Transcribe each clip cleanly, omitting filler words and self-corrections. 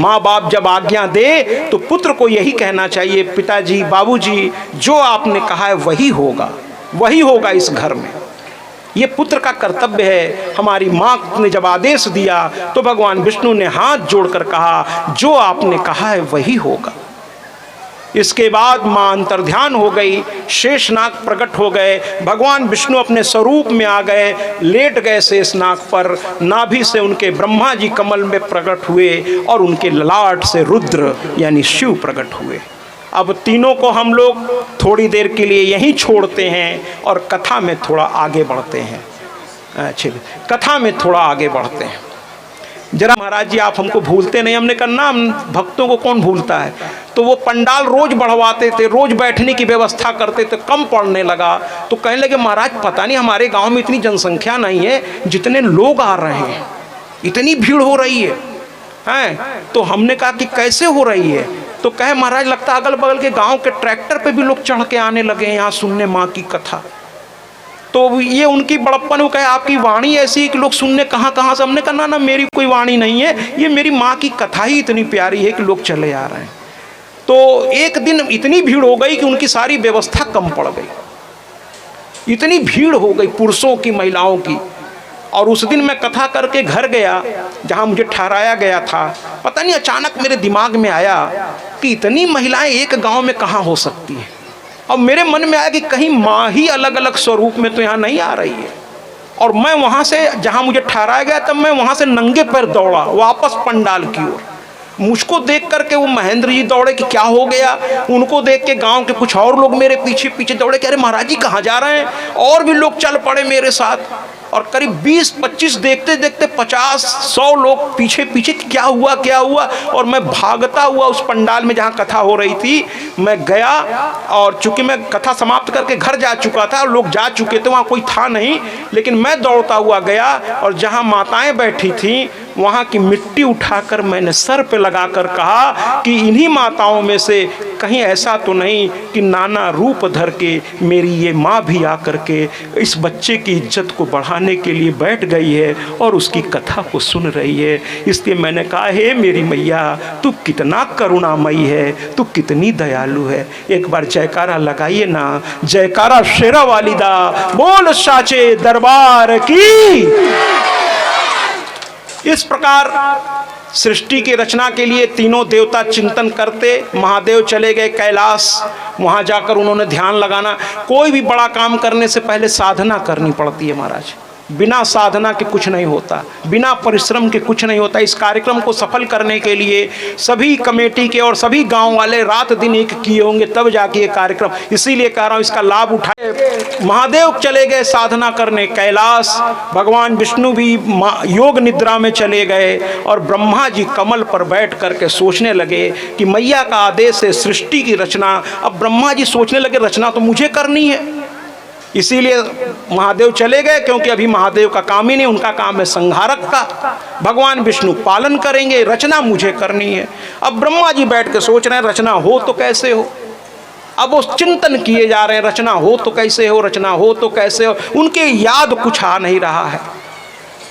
माँ बाप जब आज्ञा दे तो पुत्र को यही कहना चाहिए, पिताजी बाबूजी जो आपने कहा है वही होगा, वही होगा इस घर में। ये पुत्र का कर्तव्य है। हमारी माँ ने जब आदेश दिया तो भगवान विष्णु ने हाथ जोड़कर कहा जो आपने कहा है वही होगा। इसके बाद माँ अंतर्ध्यान हो गई, शेषनाग प्रकट हो गए, भगवान विष्णु अपने स्वरूप में आ गए, लेट गए शेषनाग पर, नाभि से उनके ब्रह्मा जी कमल में प्रकट हुए और उनके ललाट से रुद्र यानी शिव प्रकट हुए। अब तीनों को हम लोग थोड़ी देर के लिए यहीं छोड़ते हैं और कथा में थोड़ा आगे बढ़ते हैं। अच्छा, कथा में थोड़ा आगे बढ़ते हैं। जरा महाराज जी आप हमको भूलते नहीं। हमने कहा ना, भक्तों को कौन भूलता है। तो वो पंडाल रोज बढ़वाते थे, रोज बैठने की व्यवस्था करते थे, कम पड़ने लगा। तो कहने लगे महाराज पता नहीं हमारे गांव में इतनी जनसंख्या नहीं है, जितने लोग आ रहे हैं इतनी भीड़ हो रही है। तो हमने कहा कि कैसे हो रही है। तो कहे महाराज लगता अगल बगल के गांव के ट्रैक्टर पे भी लोग चढ़ के आने लगे हैं यहाँ सुनने माँ की कथा। तो ये उनकी बड़प्पन, वो कहे आपकी वाणी ऐसी है कि लोग सुनने कहाँ कहाँ से। हमने कहा ना मेरी कोई वाणी नहीं है, ये मेरी माँ की कथा ही इतनी प्यारी है कि लोग चले आ रहे हैं। तो एक दिन इतनी भीड़ हो गई कि उनकी सारी व्यवस्था कम पड़ गई, इतनी भीड़ हो गई पुरुषों की महिलाओं की। और उस दिन मैं कथा करके घर गया जहाँ मुझे ठहराया गया था। पता नहीं अचानक मेरे दिमाग में आया कि इतनी महिलाएं एक गांव में कहाँ हो सकती है। और मेरे मन में आया कि कहीं माँ ही अलग अलग स्वरूप में तो यहाँ नहीं आ रही है। और मैं वहाँ से जहाँ मुझे ठहराया गया तब मैं वहाँ से नंगे पैर दौड़ा वापस पंडाल की ओर। मुझको देख करके वो महेंद्र जी दौड़े कि क्या हो गया। उनको देख के गांव के कुछ और लोग मेरे पीछे पीछे दौड़े कि अरे महाराज जी कहाँ जा रहे हैं। और भी लोग चल पड़े मेरे साथ और करीब 20-25 देखते देखते 50-100 लोग पीछे पीछे क्या हुआ क्या हुआ। और मैं भागता हुआ उस पंडाल में जहाँ कथा हो रही थी मैं गया। और चूंकि मैं कथा समाप्त करके घर जा चुका था, लोग जा चुके थे, वहाँ कोई था नहीं, लेकिन मैं दौड़ता हुआ गया और जहाँ माताएं बैठी थीं वहाँ की मिट्टी उठाकर मैंने सर पे लगाकर कहा कि इन्हीं माताओं में से कहीं ऐसा तो नहीं कि नाना रूप धर के मेरी ये माँ भी आकर के इस बच्चे की इज्जत को बढ़ाने के लिए बैठ गई है और उसकी कथा को सुन रही है। इसलिए मैंने कहा हे मेरी मैया तू कितना करुणामयी है, तू कितनी दयालु है। एक बार जयकारा लगाइए ना, जयकारा शेरा वालिदा बोल साचे दरबार की। इस प्रकार सृष्टि की रचना के लिए तीनों देवता चिंतन करते। महादेव चले गए कैलाश, वहाँ जाकर उन्होंने ध्यान लगाना। कोई भी बड़ा काम करने से पहले साधना करनी पड़ती है महाराज। बिना साधना के कुछ नहीं होता, बिना परिश्रम के कुछ नहीं होता। इस कार्यक्रम को सफल करने के लिए सभी कमेटी के और सभी गांव वाले रात दिन एक किए होंगे तब जाके ये कार्यक्रम, इसीलिए कह रहा हूँ इसका लाभ उठाए। महादेव चले गए साधना करने कैलाश, भगवान विष्णु भी योग निद्रा में चले गए और ब्रह्मा जी कमल पर बैठ करके सोचने लगे कि मैया का आदेश है सृष्टि की रचना। अब ब्रह्मा जी सोचने लगे रचना तो मुझे करनी है, इसीलिए महादेव चले गए, क्योंकि अभी महादेव का काम ही नहीं, उनका काम है संहारक का। भगवान विष्णु पालन करेंगे, रचना मुझे करनी है। अब ब्रह्मा जी बैठ के सोच रहे हैं रचना हो तो कैसे हो। अब वो चिंतन किए जा रहे हैं रचना हो तो कैसे हो, रचना हो तो कैसे हो। उनके याद कुछ आ नहीं रहा है।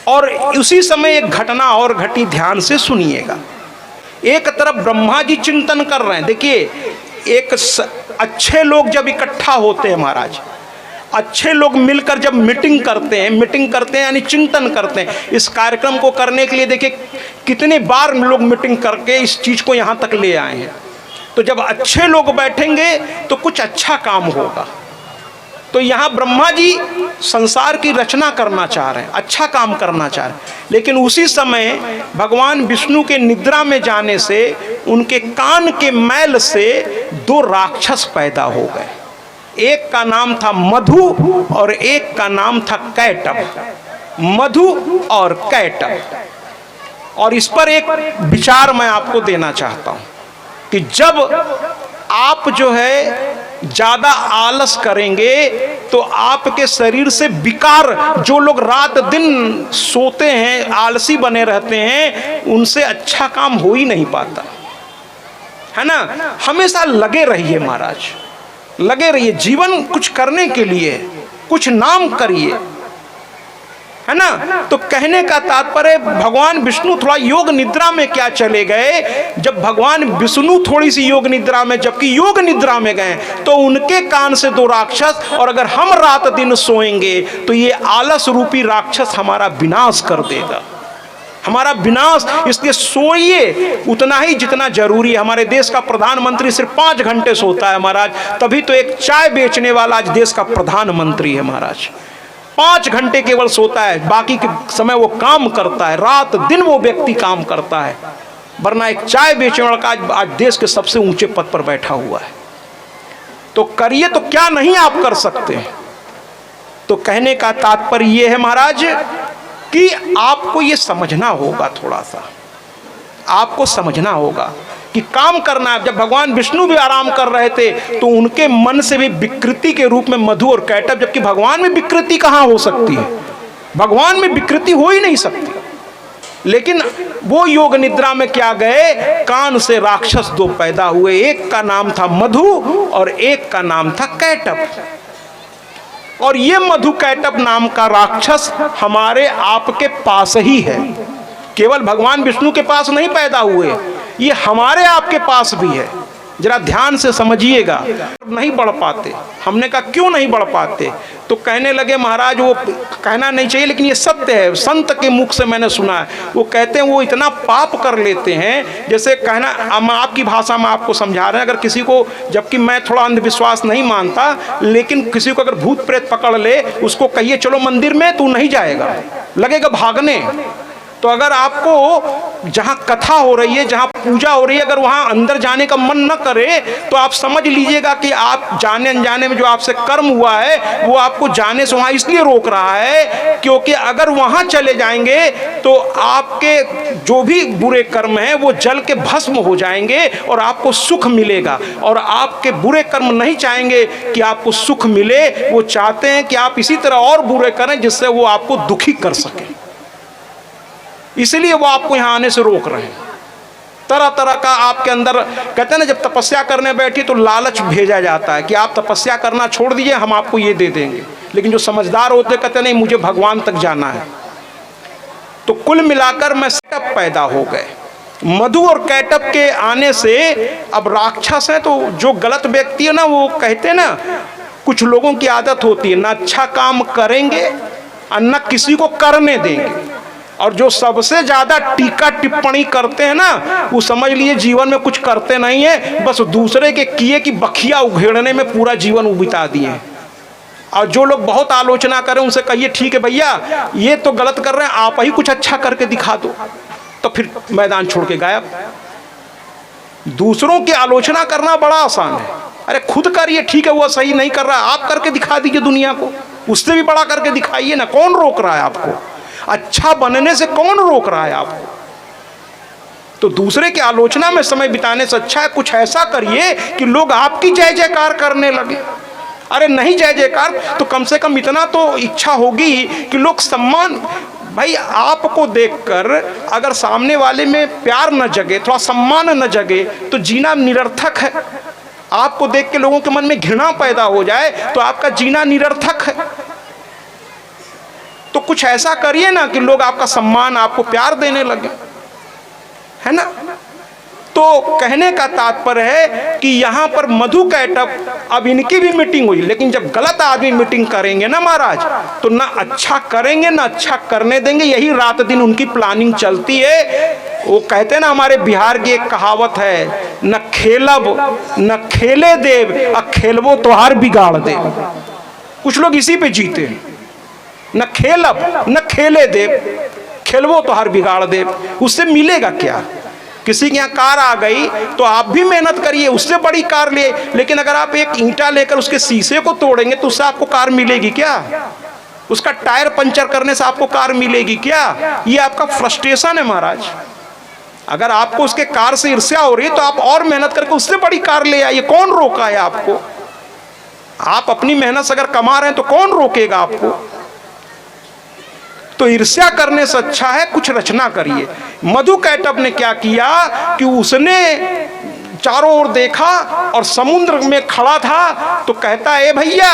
और उसी समय एक घटना और घटी, ध्यान से सुनिएगा। एक तरफ ब्रह्मा जी चिंतन कर रहे हैं। देखिए एक अच्छे लोग जब इकट्ठा होते हैं महाराज, अच्छे लोग मिलकर जब मीटिंग करते हैं यानी चिंतन करते हैं। इस कार्यक्रम को करने के लिए देखिए कितने बार लोग मीटिंग करके इस चीज़ को यहाँ तक ले आए हैं। तो जब अच्छे लोग बैठेंगे तो कुछ अच्छा काम होगा। तो यहाँ ब्रह्मा जी संसार की रचना करना चाह रहे हैं, अच्छा काम करना चाह रहे हैं। लेकिन उसी समय भगवान विष्णु के निद्रा में जाने से उनके कान के मैल से 2 राक्षस पैदा हो गए। एक का नाम था मधु और एक का नाम था कैटभ। मधु और कैटभ। और इस पर एक विचार मैं आपको देना चाहता हूं कि जब आप जो है ज्यादा आलस करेंगे तो आपके शरीर से विकार, जो लोग रात दिन सोते हैं आलसी बने रहते हैं, उनसे अच्छा काम हो ही नहीं पाता है ना। हमेशा लगे रहिए महाराज, लगे रहिए। जीवन कुछ करने के लिए कुछ नाम करिए है ना। तो कहने का तात्पर्य भगवान विष्णु थोड़ा योग निद्रा में क्या चले गए, जब भगवान विष्णु थोड़ी सी योग निद्रा में, जबकि योग निद्रा में गए, तो उनके कान से दो राक्षस, और अगर हम रात दिन सोएंगे तो ये आलस रूपी राक्षस हमारा विनाश कर देगा, हमारा विनाश। इसलिए सोइए उतना ही जितना जरूरी है। हमारे देश का प्रधानमंत्री सिर्फ 5 घंटे सोता है महाराज, तभी तो एक चाय बेचने वाला आज देश का प्रधानमंत्री है महाराज। 5 घंटे केवल सोता है, बाकी के समय वो काम करता है, रात दिन वो व्यक्ति काम करता है, वरना एक चाय बेचने वाला आज देश के सबसे ऊंचे पद पर बैठा हुआ है। तो करिए तो क्या नहीं आप कर सकते। तो कहने का तात्पर्य ये है महाराज कि आपको ये समझना होगा, थोड़ा सा आपको समझना होगा कि काम करना है। जब भगवान विष्णु भी आराम कर रहे थे तो उनके मन से भी विकृति के रूप में मधु और कैटभ, जबकि भगवान में विकृति कहाँ हो सकती है, भगवान में विकृति हो ही नहीं सकती। लेकिन वो योग निद्रा में क्या गए, कान से राक्षस 2 पैदा हुए, एक का नाम था मधु और एक का नाम था कैटभ। और ये मधु कैटभ नाम का राक्षस हमारे आपके पास ही है, केवल भगवान विष्णु के पास नहीं पैदा हुए, ये हमारे आपके पास भी है। जरा ध्यान से समझिएगा। नहीं बढ़ पाते, हमने कहा क्यों नहीं बढ़ पाते, तो कहने लगे महाराज वो कहना नहीं चाहिए लेकिन ये सत्य है, संत के मुख से मैंने सुना है। वो कहते हैं वो इतना पाप कर लेते हैं, जैसे कहना, आपकी भाषा में आपको समझा रहे हैं, अगर किसी को, जबकि मैं थोड़ा अंधविश्वास नहीं मानता, लेकिन किसी को अगर भूत प्रेत पकड़ ले, उसको कहिए चलो मंदिर में, तू नहीं जाएगा, लगेगा भागने। तो अगर आपको जहाँ कथा हो रही है, जहाँ पूजा हो रही है, अगर वहाँ अंदर जाने का मन न करे तो आप समझ लीजिएगा कि आप जाने अनजाने में जो आपसे कर्म हुआ है वो आपको जाने से वहाँ इसलिए रोक रहा है, क्योंकि अगर वहाँ चले जाएंगे तो आपके जो भी बुरे कर्म हैं वो जल के भस्म हो जाएंगे और आपको सुख मिलेगा। और आपके बुरे कर्म नहीं चाहेंगे कि आपको सुख मिले, वो चाहते हैं कि आप इसी तरह और बुरे करें जिससे वो आपको दुखी कर सके, इसलिए वो आपको यहाँ आने से रोक रहे हैं। तरह तरह का आपके अंदर, कहते हैं ना, जब तपस्या करने बैठी तो लालच भेजा जाता है कि आप तपस्या करना छोड़ दीजिए, हम आपको ये दे देंगे। लेकिन जो समझदार होते कहते नहीं, मुझे भगवान तक जाना है। तो कुल मिलाकर में कैटभ पैदा हो गए। मधु और कैटभ के आने से अब राक्षस है, तो जो गलत व्यक्ति है ना, वो कहते हैं ना, कुछ लोगों की आदत होती है, ना अच्छा काम करेंगे और न किसी को करने देंगे। और जो सबसे ज्यादा टीका टिप्पणी करते हैं ना, वो समझ लिए जीवन में कुछ करते नहीं है, बस दूसरे के किए की बखिया उघेड़ने में पूरा जीवन बिता दिए। और जो लोग बहुत आलोचना करें उनसे कहिए ठीक है भैया ये तो गलत कर रहे हैं, आप ही कुछ अच्छा करके दिखा दो, तो फिर मैदान छोड़ के गायब। दूसरों की आलोचना करना बड़ा आसान है, अरे खुद करिए, ठीक है वो सही नहीं कर रहा, आप करके दिखा दीजिए दुनिया को, उससे भी बड़ा करके दिखाइए ना, कौन रोक रहा है आपको? अच्छा बनने से कौन रोक रहा है आपको? तो दूसरे की आलोचना में समय बिताने से अच्छा है कुछ ऐसा करिए कि लोग आपकी जय जयकार करने लगे। अरे नहीं जय जयकार तो कम से कम इतना तो इच्छा होगी कि लोग सम्मान, भाई आपको देखकर अगर सामने वाले में प्यार न जगे, थोड़ा सम्मान न जगे तो जीना निरर्थक है। आपको देख के लोगों के मन में घृणा पैदा हो जाए तो आपका जीना निरर्थक है। तो कुछ ऐसा करिए ना कि लोग आपका सम्मान, आपको प्यार देने लगे, है ना। तो कहने का तात्पर्य है कि यहाँ पर मधु कैटभ, अब इनकी भी मीटिंग हुई, लेकिन जब गलत आदमी मीटिंग करेंगे ना महाराज, तो ना अच्छा करेंगे ना अच्छा करने देंगे। यही रात दिन उनकी प्लानिंग चलती है। वो कहते हैं ना, हमारे बिहार की एक कहावत है, न खेलब न खेले देव, खेलबो तोहार बिगाड़ दे। कुछ लोग इसी पे जीते हैं, न खेलब न खेले देव, खेलबो तो हर बिगाड़ दे। उससे मिलेगा क्या? किसी के यहाँ कार आ गई तो आप भी मेहनत करिए, उससे बड़ी कार ले, लेकिन अगर आप एक ईंटा लेकर उसके शीशे को तोड़ेंगे तो उससे आपको कार मिलेगी क्या? उसका टायर पंचर करने से आपको कार मिलेगी क्या? ये आपका फ्रस्ट्रेशन है महाराज। अगर आपको उसके कार से ईर्ष्या हो रही है तो आप और मेहनत करके उससे बड़ी कार ले आइए, कौन रोका है आपको? आप अपनी मेहनत से अगर कमा रहे हैं तो कौन रोकेगा आपको? तो ईर्ष्या करने से अच्छा है कुछ रचना करिए। मधु कैटभ ने क्या किया कि उसने चारों ओर देखा और समुद्र में खड़ा था, तो कहता है भैया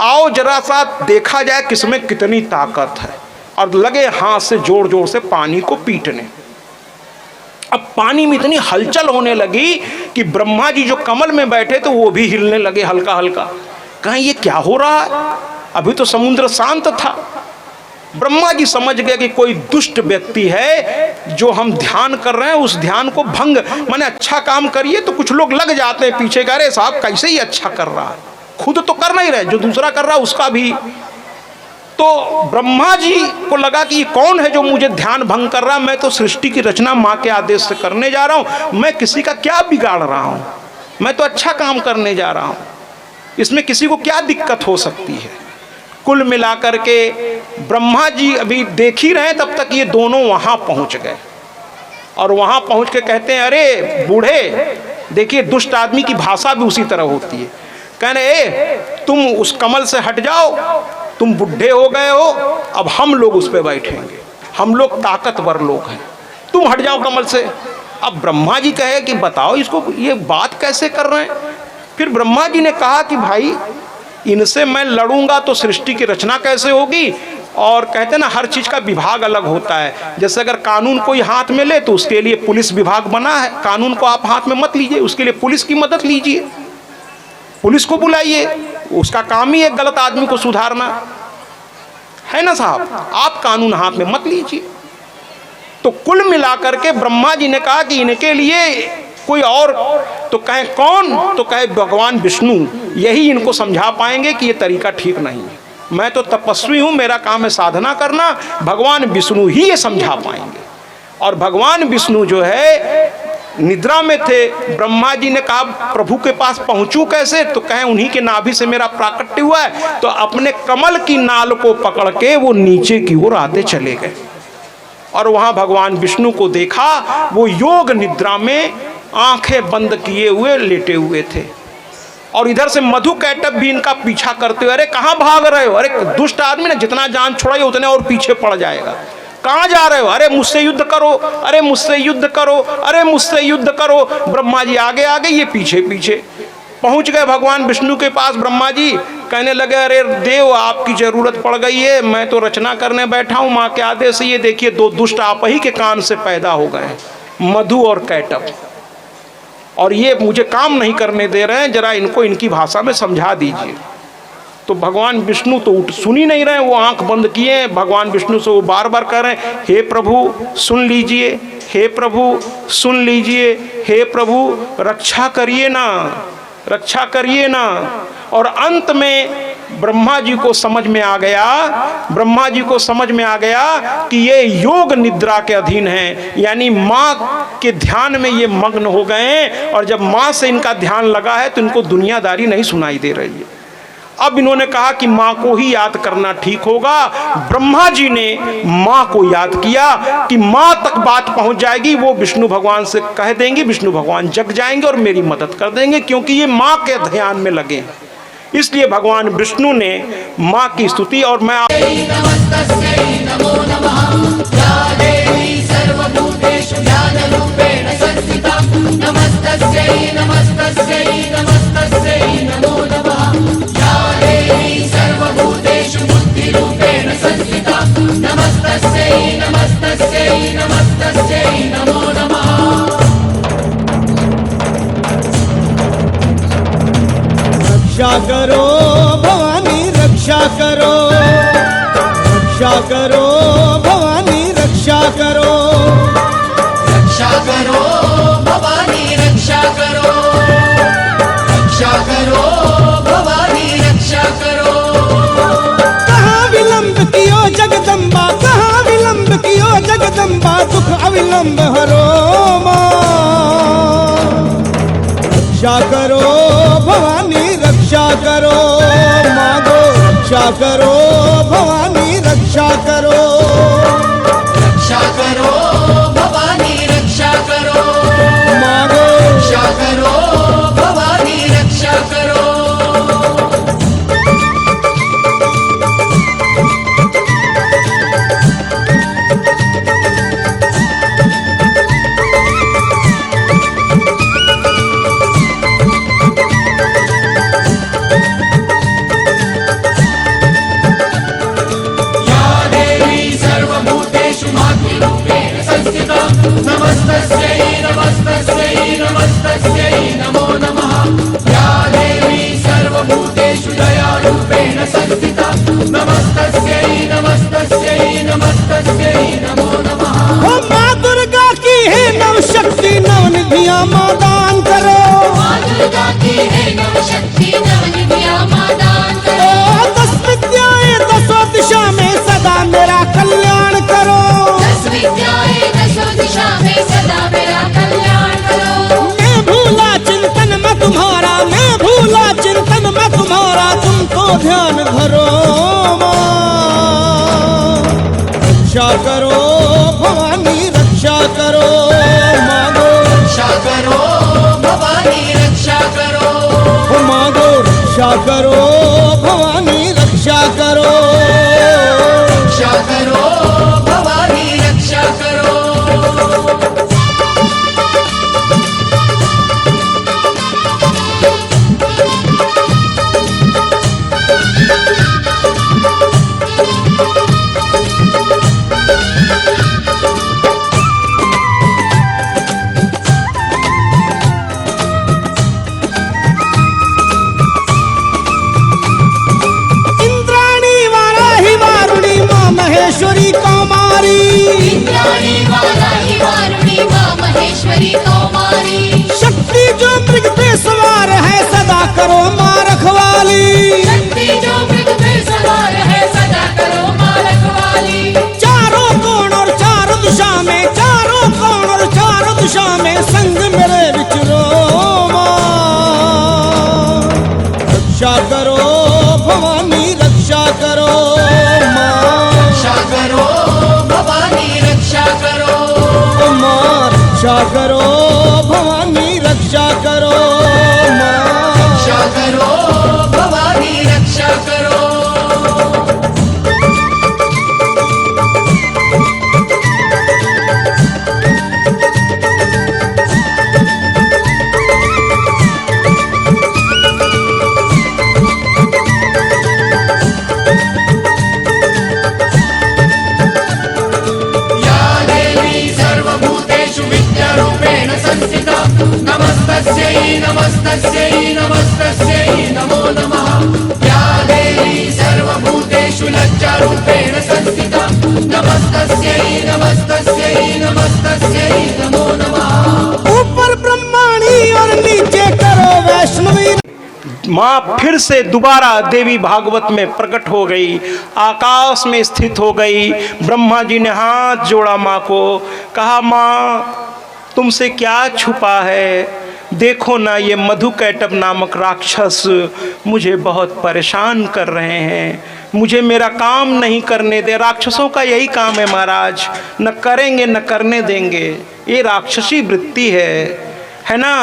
आओ जरा सा देखा जाए किसमें कितनी ताकत है। और लगे हाथ से जोर जोर से पानी को पीटने। अब पानी में इतनी हलचल होने लगी कि ब्रह्मा जी जो कमल में बैठे थे वो भी हिलने लगे हल्का हल्का। कहीं ये क्या हो रहा है, अभी तो समुद्र शांत था। ब्रह्मा जी समझ गए कि कोई दुष्ट व्यक्ति है, जो हम ध्यान कर रहे हैं उस ध्यान को भंग, माने अच्छा काम करिए तो कुछ लोग लग जाते हैं पीछे, कह रहे साहब कैसे ही अच्छा कर रहा है, खुद तो कर नहीं रहे, जो दूसरा कर रहा है उसका भी। तो ब्रह्मा जी को लगा कि ये कौन है जो मुझे ध्यान भंग कर रहा है, मैं तो सृष्टि की रचना माँ के आदेश से करने जा रहा हूँ, मैं किसी का क्या बिगाड़ रहा हूँ, मैं तो अच्छा काम करने जा रहा हूँ, इसमें किसी को क्या दिक्कत हो सकती है। कुल मिलाकर के ब्रह्मा जी अभी देख ही रहे, तब तक ये दोनों वहाँ पहुँच गए। और वहाँ पहुँच के कहते हैं, अरे बूढ़े, देखिए दुष्ट आदमी की भाषा भी उसी तरह होती है। कहने, ए तुम उस कमल से हट जाओ, तुम बुढ़े हो गए हो, अब हम लोग उस पर बैठेंगे, हम लोग ताकतवर लोग हैं, तुम हट जाओ कमल से। अब ब्रह्मा जी कहे कि बताओ इसको ये बात कैसे कर रहे हैं। फिर ब्रह्मा जी ने कहा कि भाई इनसे मैं लड़ूंगा तो सृष्टि की रचना कैसे होगी। और कहते ना हर चीज़ का विभाग अलग होता है, जैसे अगर कानून कोई हाथ में ले तो उसके लिए पुलिस विभाग बना है, कानून को आप हाथ में मत लीजिए, उसके लिए पुलिस की मदद लीजिए, पुलिस को बुलाइए, उसका काम ही है गलत आदमी को सुधारना, है ना साहब, आप कानून हाथ में मत लीजिए। तो कुल मिलाकर के ब्रह्मा जी ने कहा कि इनके लिए कोई और, तो कहे कौन, तो कहे भगवान विष्णु, यही इनको समझा पाएंगे कि ये तरीका ठीक नहीं है, मैं तो तपस्वी हूँ, मेरा काम है साधना करना, भगवान विष्णु ही ये समझा पाएंगे। और भगवान विष्णु जो है निद्रा में थे। ब्रह्मा जी ने कहा प्रभु के पास पहुँचूँ कैसे, तो कहे उन्हीं के नाभि से मेरा प्राकट्य हुआ है। तो अपने कमल की नाल को पकड़ के वो नीचे की ओर आते चले गए और वहाँ भगवान विष्णु को देखा, वो योग निद्रा में आंखें बंद किए हुए लेटे हुए थे। और इधर से मधु कैटभ भी इनका पीछा करते हुए, अरे कहाँ भाग रहे हो, अरे दुष्ट आदमी ने जितना जान छोड़ाई उतने और पीछे पड़ जाएगा, कहाँ जा रहे हो, अरे मुझसे युद्ध करो, अरे मुझसे युद्ध करो, अरे मुझसे युद्ध करो। ब्रह्मा जी आगे आगे, ये पीछे पीछे। पहुंच गए भगवान विष्णु के पास। ब्रह्मा जी कहने लगे, अरे देव आपकी जरूरत पड़ गई है, मैं तो रचना करने बैठा हूँ माँ के आदेश से, ये देखिए दो दुष्ट आप ही के कान से पैदा हो गए, मधु और कैटभ, और ये मुझे काम नहीं करने दे रहे हैं, जरा इनको इनकी भाषा में समझा दीजिए। तो भगवान विष्णु तो सुन ही नहीं रहे, वो आंख बंद किए। भगवान विष्णु से वो बार बार कह रहे हैं, हे प्रभु सुन लीजिए, हे प्रभु सुन लीजिए, हे प्रभु रक्षा करिए ना, रक्षा करिए ना। और अंत में ब्रह्मा जी को समझ में आ गया, ब्रह्मा जी को समझ में आ गया कि ये योग निद्रा के अधीन है, यानी माँ के ध्यान में ये मग्न हो गए। और जब माँ से इनका ध्यान लगा है तो इनको दुनियादारी नहीं सुनाई दे रही है। अब इन्होंने कहा कि माँ को ही याद करना ठीक होगा। ब्रह्मा जी ने माँ को याद किया कि माँ तक बात पहुँच जाएगी, वो विष्णु भगवान से कह देंगे, विष्णु भगवान जग जाएंगे और मेरी मदद कर देंगे, क्योंकि ये माँ के ध्यान में लगे। इसलिए भगवान विष्णु ने माँ की स्तुति। और मैं रक्षा करो भवानी, रक्षा करो, रक्षा करो भवानी, रक्षा करो, रक्षा करो भवानी, रक्षा करो, रक्षा करो भवानी, रक्षा करो। कहाँ विलंब कियो जगदम्बा, कहाँ विलंब कियो जगदम्बा, दुख अविलंब हरो माँ। रक्षा करो भवानी, रक्षा करो, मांगो रक्षा करो भवानी, रक्षा करो, रक्षा करो भवानी, रक्षा करो, मांगो रक्षा करो भवानी, रक्षा करो। शक्ति नव निधियां मां दान करो। ओ 10 विद्याएं 10 दिशा में सदा मेरा कल्याण करो। 10 विद्याएं 10 दिशा में सदा मेरा कल्याण करो। मैं भूला चिंतन में तुम्हारा, मैं भूला चिंतन में तुम्हारा, तुम तो ध्यान धरो माँ। रक्षा करो भवानी रक्षा करो मांगो। रक्षा करो भवानी रक्षा करो। मांगो रक्षा करो भवानी रक्षा करो। रक्षा करो भवानी रक्षा करो। इंद्राणी वाराही वारुणी माँ महेश्वरी कौमारी। इंद्राणी वाराही वारुणी मां महेश्वरी कौमारी। शक्ति जो मृग पे सवार है सदा करो माँ रखवाली। शक्ति जो मृग पे सवार है सदा करो मां रखवाली। चारों कोण और चारों दिशा में, चारों कोण और चारों दिशा में संग मेरे विचरो माँ। रक्षा करो भवानी रक्षा करो माँ। रक्षा करो भवानी रक्षा करो। ओ माँ रक्षा करो भवानी रक्षा करो माँ। रक्षा करो भवानी रक्षा करो। या देवी सर्वभूतेषु विद्यारूपेण संस्थिता नमस्तस्यै नमस्तस्यै नमस्तस्यै नमो नमः। या देवी सर्वभूतेषु लज्जारूपेण संस्थिता नमस्तस्यै नमस्तस्यै नमस्तस्यै नमो नमः। ऊपर ब्रह्माणी और नीचे करो वैष्णवी। माँ फिर से दोबारा देवी भागवत में प्रकट हो गई, आकाश में स्थित हो गई। ब्रह्मा जी ने हाथ जोड़ा माँ को, कहा माँ तुमसे क्या छुपा है, देखो ना ये मधुकैटभ नामक राक्षस मुझे बहुत परेशान कर रहे हैं, मुझे मेरा काम नहीं करने दे। राक्षसों का यही काम है महाराज, न करेंगे न करने देंगे, ये राक्षसी वृत्ति है ना।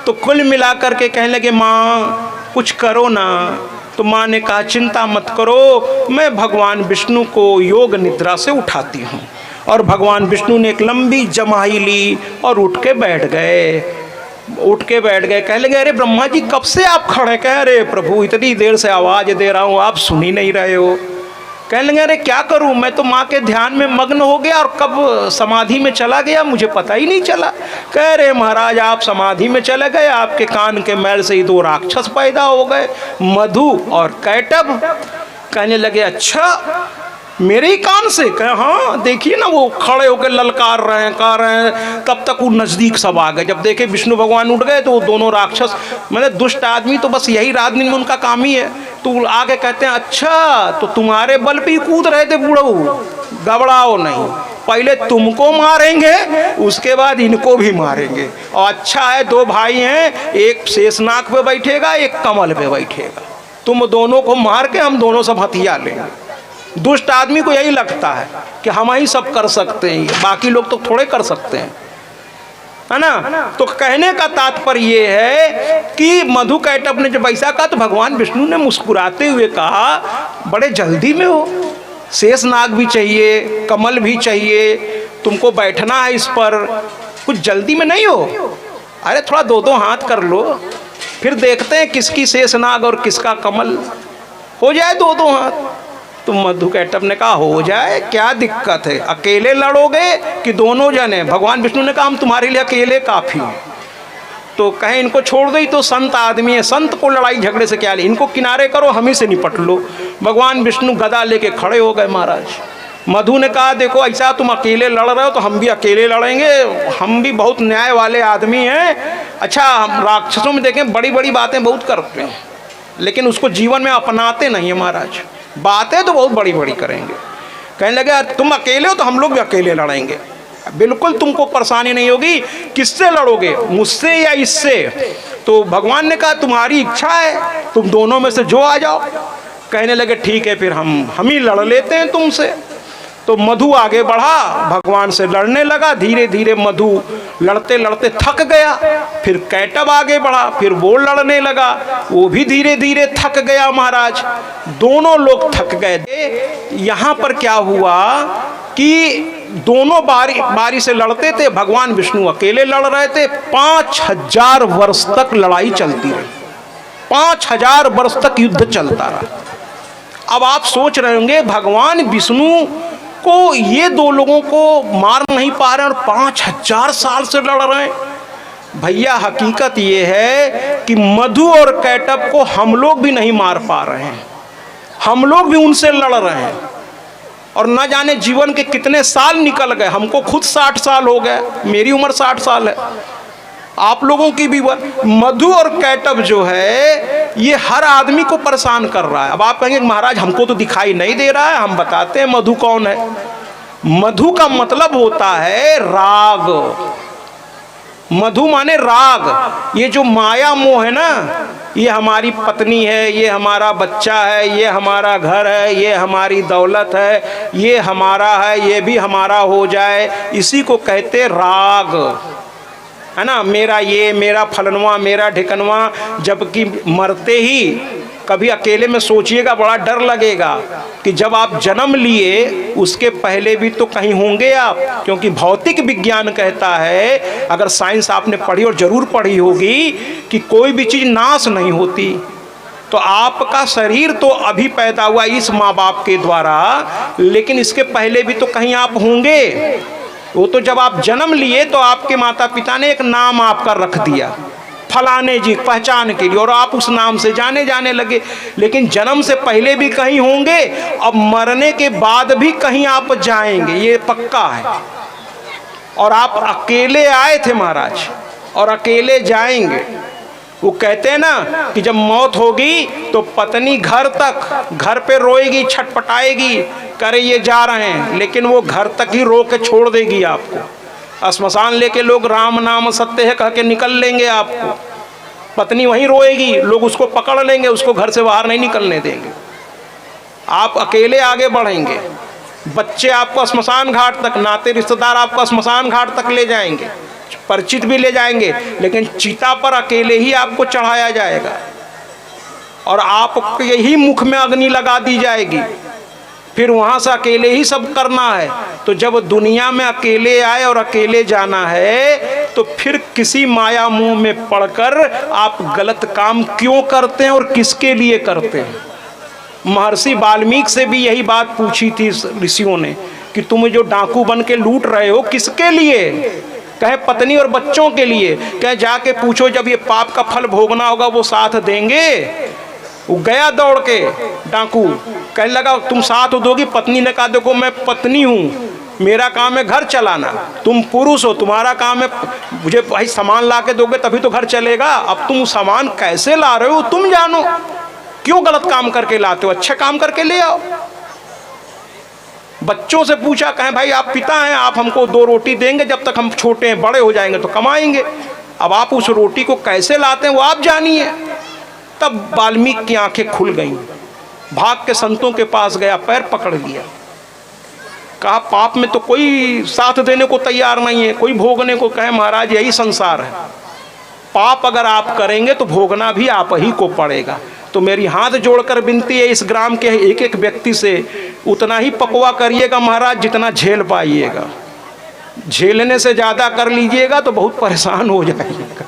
तो कुल मिलाकर के कहने लगे माँ कुछ करो ना। तो माँ ने कहा चिंता मत करो, मैं भगवान विष्णु को योग निद्रा से उठाती हूँ। और भगवान विष्णु ने एक लंबी जमाई ली और उठ के बैठ गए। कहने लगे अरे ब्रह्मा जी कब से आप खड़े? कह अरे प्रभु इतनी देर से आवाज़ दे रहा हूँ आप सुन ही नहीं रहे हो। कहने लगे अरे क्या करूं, मैं तो माँ के ध्यान में मग्न हो गया और कब समाधि में चला गया मुझे पता ही नहीं चला। कह रहे महाराज आप समाधि में चले गए, आपके कान के मैल से ही 2 राक्षस पैदा हो गए, मधु और कैटभ। कहने लगे अच्छा मेरे ही कान से? कहे हाँ देखिए ना वो खड़े होकर ललकार रहे हैं, कह रहे हैं। तब तक वो नज़दीक सब आ गए। जब देखे विष्णु भगवान उठ गए तो वो दोनों राक्षस, मतलब दुष्ट आदमी तो बस यही रात दिन में उनका काम ही है। तो आगे कहते हैं अच्छा तो तुम्हारे बल पे ही कूद रहे थे बूढ़ऊ, घबराओ नहीं, पहले तुमको मारेंगे उसके बाद इनको भी मारेंगे। और अच्छा है 2 भाई हैं, एक शेषनाग पे बैठेगा एक कमल पे बैठेगा, तुम दोनों को मार के हम दोनों सब हथिया लेंगे। दुष्ट आदमी को यही लगता है कि हम ही सब कर सकते हैं, बाकी लोग तो थोड़े कर सकते हैं, है ना। तो कहने का तात्पर्य ये है कि मधुकैटभ ने जब ऐसा कहा तो भगवान विष्णु ने मुस्कुराते हुए कहा बड़े जल्दी में हो, शेषनाग भी चाहिए, कमल भी चाहिए, तुमको बैठना है इस पर, कुछ जल्दी में नहीं हो। अरे थोड़ा 2-2 हाथ कर लो, फिर देखते हैं किसकी शेषनाग और किसका कमल, हो जाए 2-2 हाथ। तो मधुकैटभ ने कहा हो जाए, क्या दिक्कत है, अकेले लड़ोगे कि दोनों जने? भगवान विष्णु ने कहा हम तुम्हारे लिए अकेले काफ़ी हैं। तो कहें इनको छोड़ दो, तो संत आदमी है, संत को लड़ाई झगड़े से क्या ले, इनको किनारे करो, हम ही से निपट लो। भगवान विष्णु गदा लेके खड़े हो गए महाराज। मधु ने कहा देखो ऐसा तुम अकेले लड़ रहे हो तो हम भी अकेले लड़ेंगे, हम भी बहुत न्याय वाले आदमी हैं। अच्छा, हम राक्षसों में देखें बड़ी बड़ी बातें बहुत करते हैं लेकिन उसको जीवन में अपनाते नहीं है महाराज। बातें तो बहुत बड़ी बड़ी करेंगे, कहने लगे तुम अकेले हो तो हम लोग भी अकेले लड़ेंगे, बिल्कुल तुमको परेशानी नहीं होगी। किससे लड़ोगे, मुझसे या इससे? तो भगवान ने कहा तुम्हारी इच्छा है, तुम दोनों में से जो आ जाओ। कहने लगे ठीक है फिर हम ही लड़ लेते हैं तुमसे। तो मधु आगे बढ़ा, भगवान से लड़ने लगा। धीरे धीरे मधु लड़ते लड़ते थक गया। फिर कैटब आगे बढ़ा, फिर वो लड़ने लगा, वो भी धीरे धीरे थक गया महाराज। दोनों लोग थक गए। यहाँ पर क्या हुआ कि दोनों बारी से लड़ते थे। भगवान विष्णु अकेले लड़ रहे थे। 5000 वर्ष तक लड़ाई चलती रही, 5000 वर्ष तक युद्ध चलता रहा। अब आप सोच रहे होंगे भगवान विष्णु को ये दो लोगों को मार नहीं पा रहे और 5000 साल से लड़ रहे हैं। भैया हकीकत ये है कि मधु और कैटब को हम लोग भी नहीं मार पा रहे हैं, हम लोग भी उनसे लड़ रहे हैं और न जाने जीवन के कितने साल निकल गए। हमको खुद 60 साल हो गए, मेरी उम्र 60 साल है, आप लोगों की भी। मधु और कैटब जो है ये हर आदमी को परेशान कर रहा है। अब आप कहेंगे महाराज हमको तो दिखाई नहीं दे रहा है, हम बताते हैं मधु कौन है। मधु का मतलब होता है राग। मधु माने राग। ये जो माया मोह है ना, ये हमारी पत्नी है, ये हमारा बच्चा है, ये हमारा घर है, ये हमारी दौलत है, ये हमारा है, ये भी हमारा हो जाए, इसी को कहते राग, है ना। मेरा ये, मेरा फलनवा, मेरा ढिकनवा। जबकि मरते ही कभी अकेले में सोचिएगा बड़ा डर लगेगा कि जब आप जन्म लिए उसके पहले भी तो कहीं होंगे आप, क्योंकि भौतिक विज्ञान कहता है, अगर साइंस आपने पढ़ी और जरूर पढ़ी होगी, कि कोई भी चीज़ नाश नहीं होती। तो आपका शरीर तो अभी पैदा हुआ इस माँ बाप के द्वारा, लेकिन इसके पहले भी तो कहीं आप होंगे। वो तो जब आप जन्म लिए तो आपके माता पिता ने एक नाम आपका रख दिया फलाने जी पहचान के लिए, और आप उस नाम से जाने जाने लगे। लेकिन जन्म से पहले भी कहीं होंगे, अब मरने के बाद भी कहीं आप जाएंगे, ये पक्का है। और आप अकेले आए थे महाराज और अकेले जाएंगे। वो कहते हैं ना कि जब मौत होगी तो पत्नी घर पे रोएगी, छटपटाएगी, करे ये जा रहे हैं, लेकिन वो घर तक ही रो के छोड़ देगी आपको। श्मशान लेके लोग राम नाम सत्य है कह के निकल लेंगे आपको, पत्नी वहीं रोएगी, लोग उसको पकड़ लेंगे, उसको घर से बाहर नहीं निकलने देंगे। आप अकेले आगे बढ़ेंगे, बच्चे आपको श्मशान घाट तक, नाते रिश्तेदार आपको श्मशान घाट तक ले जाएंगे, परिचित भी ले जाएंगे, लेकिन चिता पर अकेले ही आपको चढ़ाया जाएगा और आपके यही मुख में अग्नि लगा दी जाएगी। फिर वहाँ से अकेले ही सब करना है। तो जब दुनिया में अकेले आए और अकेले जाना है तो फिर किसी माया मुंह में पड़कर आप गलत काम क्यों करते हैं और किसके लिए करते हैं। महर्षि वाल्मीकि से भी यही बात पूछी थी ऋषियों ने कि तुम जो डाकू बन के लूट रहे हो किसके लिए। कहे पत्नी और बच्चों के लिए। कहे जाके पूछो जब ये पाप का फल भोगना होगा वो साथ देंगे। वो गया दौड़ के डाकू, कहने लगा तुम साथ दोगी। पत्नी ने कहा देखो मैं पत्नी हूँ, मेरा काम है घर चलाना, तुम पुरुष हो, तुम्हारा काम है मुझे भाई सामान ला के दोगे तभी तो घर चलेगा। अब तुम सामान कैसे ला रहे हो तुम जानो, क्यों गलत काम करके लाते हो, अच्छा काम करके ले आओ। बच्चों से पूछा, कहें भाई आप पिता हैं, आप हमको 2 रोटी देंगे, जब तक हम छोटे हैं बड़े हो जाएंगे तो कमाएंगे। अब आप उस रोटी को कैसे लाते हैं वो आप जानिए। तब वाल्मीकि की आंखें खुल गईं, भाग के संतों के पास गया, पैर पकड़ लिया, कहा पाप में तो कोई साथ देने को तैयार नहीं है, कोई भोगने को। कहे महाराज यही संसार है, पाप अगर आप करेंगे तो भोगना भी आप ही को पड़ेगा। तो मेरी हाथ जोड़कर विनती है इस ग्राम के एक एक व्यक्ति से, उतना ही पकवा करिएगा महाराज जितना झेल पाइएगा। झेलने से ज़्यादा कर लीजिएगा तो बहुत परेशान हो जाइएगा।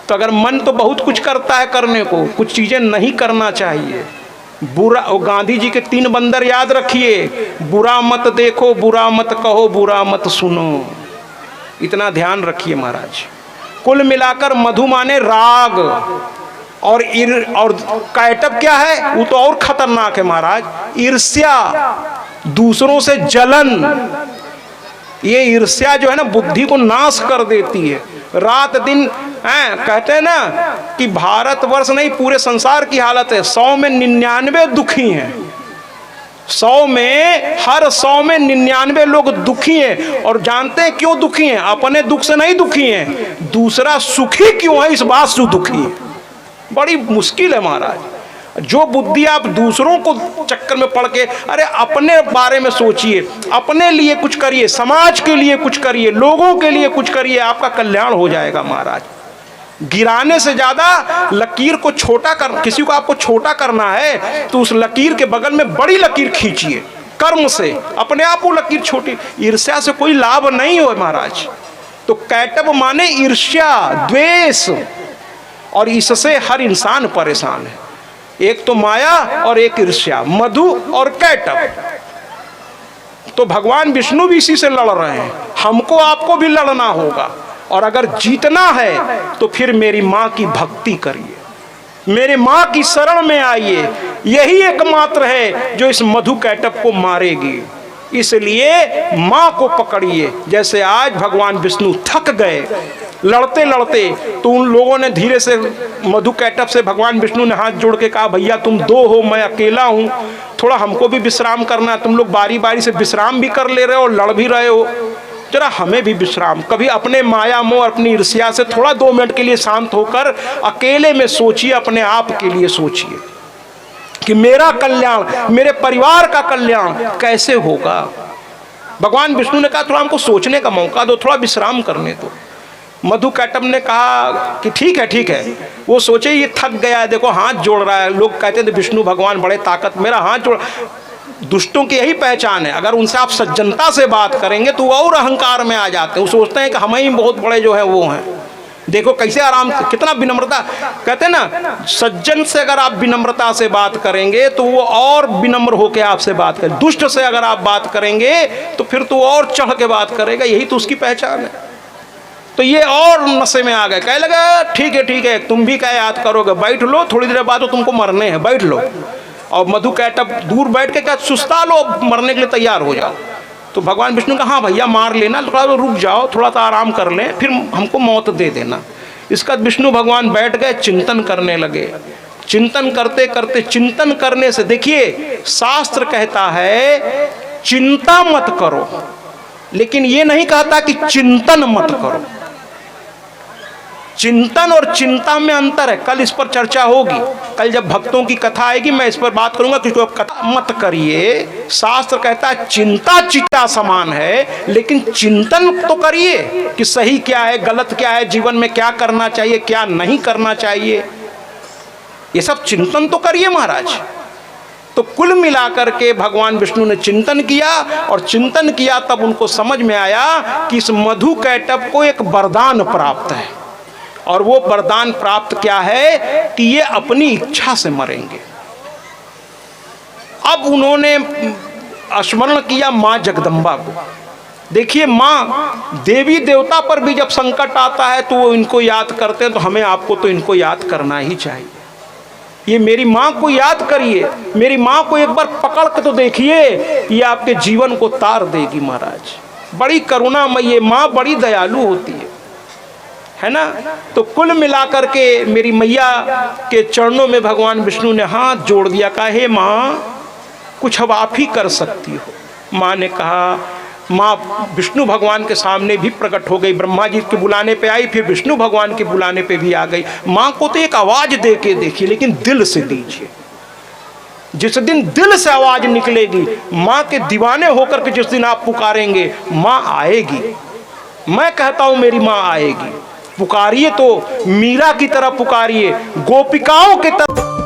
तो अगर मन तो बहुत कुछ करता है करने को, कुछ चीज़ें नहीं करना चाहिए। बुरा, गांधी जी के 3 बंदर याद रखिए, बुरा मत देखो, बुरा मत कहो, बुरा मत सुनो। इतना ध्यान रखिए महाराज। कुल मिलाकर मधु माने राग और कैटब क्या है, वो तो और खतरनाक है महाराज, ईर्ष्या। दूसरों से जलन, ये ईर्ष्या जो है ना बुद्धि को नाश कर देती है। रात दिन कहते हैं ना कि भारतवर्ष नहीं पूरे संसार की हालत है, 100 में 99 दुखी हैं। 100 में हर 100 में 99 लोग दुखी हैं। और जानते हैं क्यों दुखी हैं? अपने दुख से नहीं दुखी हैं, दूसरा सुखी क्यों है इस बात से दुखी है। बड़ी मुश्किल है महाराज। जो बुद्धि आप दूसरों को चक्कर में पड़ के, अरे अपने बारे में सोचिए, अपने लिए कुछ करिए, समाज के लिए कुछ करिए, लोगों के लिए कुछ करिए, आपका कल्याण हो जाएगा महाराज। गिराने से ज्यादा लकीर को छोटा कर, किसी को आपको छोटा करना है तो उस लकीर के बगल में बड़ी लकीर खींचिए कर्म से, अपने आप वो लकीर छोटी। ईर्ष्या से कोई लाभ नहीं हो महाराज। तो कैटब माने ईर्ष्या, द्वेष, और इससे हर इंसान परेशान है। एक तो माया और एक ईर्ष्या, मधु और कैटब। तो भगवान विष्णु भी इसी से लड़ रहे हैं, हमको आपको भी लड़ना होगा। और अगर जीतना है तो फिर मेरी माँ की भक्ति करिए, मेरे माँ की शरण में आइए, यही एकमात्र है जो इस मधु कैटब को मारेगी। इसलिए माँ को पकड़िए। जैसे आज भगवान विष्णु थक गए लड़ते लड़ते, तो उन लोगों ने धीरे से मधु कैटब से भगवान विष्णु ने हाथ जोड़ के कहा, भैया तुम 2 हो, मैं अकेला हूँ, थोड़ा हमको भी विश्राम करना है। तुम लोग बारी बारी से विश्राम भी कर ले रहे हो और लड़ भी रहे हो, जरा हमें भी विश्राम। कभी अपने माया मोह और अपनी ईर्ष्या से थोड़ा 2 मिनट के लिए शांत होकर अकेले में सोचिए, अपने आप के लिए सोचिए कि मेरा कल्याण, मेरे परिवार का कल्याण कैसे होगा। भगवान विष्णु ने कहा थोड़ा हमको सोचने का मौका दो, थोड़ा विश्राम करने दो। मधु कैटब ने कहा कि ठीक है ठीक है। वो सोचे ये थक गया है, देखो हाथ जोड़ रहा है। लोग कहते थे विष्णु भगवान बड़े ताकत, मेरा हाथ जोड़। दुष्टों की यही पहचान है, अगर उनसे आप सज्जनता से बात करेंगे तो वो और अहंकार में आ जाते हैं। वो सोचते हैं कि हम ही बहुत बड़े जो है वो हैं। देखो कैसे आराम, कितना विनम्रता। कहते हैं ना सज्जन से अगर आप विनम्रता से बात करेंगे तो वो और विनम्र होकर आपसे बात करें। दुष्ट से अगर आप बात करेंगे तो फिर तो और चढ़ के बात करेगा, यही तो उसकी पहचान है। तो ये और नशे में आ गए, कह लगा ठीक है तुम भी क्या याद करोगे, बैठ लो, थोड़ी देर बाद तो तुमको मरने हैं, बैठ लो। और मधु कैटब दूर बैठ के क्या सुस्ता लो, मरने के लिए तैयार हो जाओ। तो भगवान विष्णु कहा हाँ भैया मार लेना, थोड़ा रुक जाओ, थोड़ा सा आराम कर लें, फिर हमको मौत दे देना। इसका विष्णु भगवान बैठ गए, चिंतन करने लगे। चिंतन करते करते, चिंतन करने से देखिए शास्त्र कहता है चिंता मत करो, लेकिन ये नहीं कहता कि चिंतन मत करो। चिंतन और चिंता में अंतर है। कल इस पर चर्चा होगी, कल जब भक्तों की कथा आएगी मैं इस पर बात करूंगा कि कथा मत करिए। शास्त्र कहता है चिंता चिता समान है, लेकिन चिंतन तो करिए कि सही क्या है, गलत क्या है, जीवन में क्या करना चाहिए, क्या नहीं करना चाहिए, ये सब चिंतन तो करिए महाराज। तो कुल मिलाकर के भगवान विष्णु ने चिंतन किया, और चिंतन किया तब उनको समझ में आया कि इस मधु कैटब को एक वरदान प्राप्त है। और वो वरदान प्राप्त क्या है कि ये अपनी इच्छा से मरेंगे। अब उन्होंने स्मरण किया माँ जगदम्बा को। देखिए माँ देवी देवता पर भी जब संकट आता है तो वो इनको याद करते हैं, तो हमें आपको तो इनको याद करना ही चाहिए। ये मेरी माँ को याद करिए, मेरी माँ को एक बार पकड़ के तो देखिए, ये आपके जीवन को तार देगी महाराज। बड़ी करुणामयी ये माँ, बड़ी दयालु होती है ना। तो कुल मिलाकर के मेरी मैया के चरणों में भगवान विष्णु ने हाथ जोड़ दिया, कहा हे माँ कुछ अब आप ही कर सकती हो। माँ ने कहा, माँ विष्णु भगवान के सामने भी प्रकट हो गई, ब्रह्मा जी के बुलाने पे आई, फिर विष्णु भगवान के बुलाने पे भी आ गई। माँ को तो एक आवाज दे के देखिए, लेकिन दिल से दीजिए। जिस दिन दिल से आवाज निकलेगी, माँ के दीवाने होकर के जिस दिन आप पुकारेंगे, माँ आएगी। मैं कहता हूं मेरी माँ आएगी। पुकारिए तो मीरा की तरह पुकारिए, गोपिकाओं की तरह।